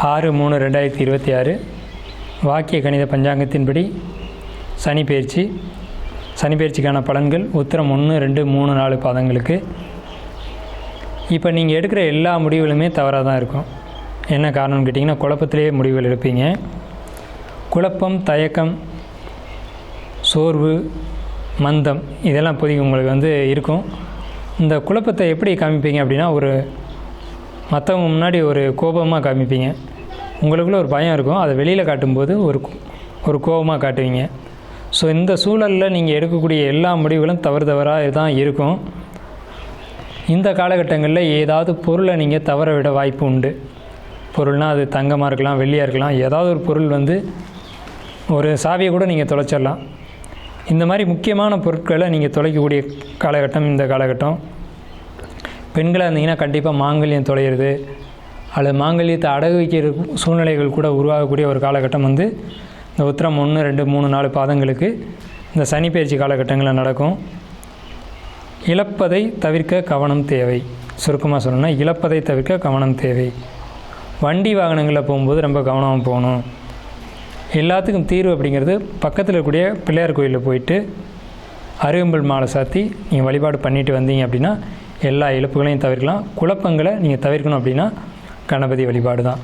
6/3/2026 வாக்கிய கணித பஞ்சாங்கத்தின்படி சனி பயிற்சிக்கான பலன்கள் உத்திரம் 1, 2, 3, 4 பாதங்களுக்கு. இப்போ நீங்கள் எடுக்கிற எல்லா முடிவுகளுமே தவறாக தான் இருக்கும். என்ன காரணம்னு கேட்டிங்கன்னா, குழப்பத்திலேயே முடிவுகள் எடுப்பீங்க. குழப்பம், தயக்கம், சோர்வு, மந்தம் இதெல்லாம் இப்போதைக்கு உங்களுக்கு இருக்கும். இந்த குழப்பத்தை எப்படி காமிப்பீங்க அப்படின்னா, மற்றவங்க முன்னாடி ஒரு கோபமாக காமிப்பீங்க. உங்களுக்குள்ளே ஒரு பயம் இருக்கும், அதை வெளியில் காட்டும்போது ஒரு கோபமாக காட்டுவீங்க. ஸோ இந்த சூழலில் நீங்கள் எடுக்கக்கூடிய எல்லா முடிவுகளும் தவறாக தான் இருக்கும். இந்த காலகட்டங்களில் ஏதாவது பொருளை நீங்கள் தவற விட வாய்ப்பு உண்டு. பொருள்னால் அது தங்கமாக இருக்கலாம், வெள்ளியாக இருக்கலாம். ஏதாவது ஒரு பொருள் ஒரு சாவியை கூட நீங்கள் தொலைச்சிடலாம். இந்த மாதிரி முக்கியமான பொருட்களை நீங்கள் தொலைக்கக்கூடிய காலகட்டம் இந்த காலகட்டம். பெண்களாக இருந்தீங்கன்னா கண்டிப்பாக மாங்கல்யம் தொலைகிறது அல்லது மாங்கல்யத்தை அடகு வைக்கிற சூழ்நிலைகள் கூட உருவாகக்கூடிய ஒரு காலகட்டம் இந்த உத்திரம் 1, 2, 3, 4 பாதங்களுக்கு இந்த சனி பயிற்சி காலகட்டங்களில் நடக்கும். இழப்பதை தவிர்க்க கவனம் தேவை. சுருக்கமாக சொல்லணும்னா, இழப்பதை தவிர்க்க கவனம் தேவை. வண்டி வாகனங்களில் போகும்போது ரொம்ப கவனமாக போகணும். எல்லாத்துக்கும் தீர்வு அப்படிங்கிறது பக்கத்தில் இருக்கக்கூடிய பிள்ளையார் கோயிலில் போயிட்டு அருகம்புல் மாலை சாத்தி நீங்கள் வழிபாடு பண்ணிட்டு வந்தீங்க அப்படின்னா எல்லா இழப்புகளையும் தவிர்க்கலாம். குழப்பங்களை நீங்கள் தவிர்க்கணும் அப்படின்னா கணபதி வழிபாடு தான்.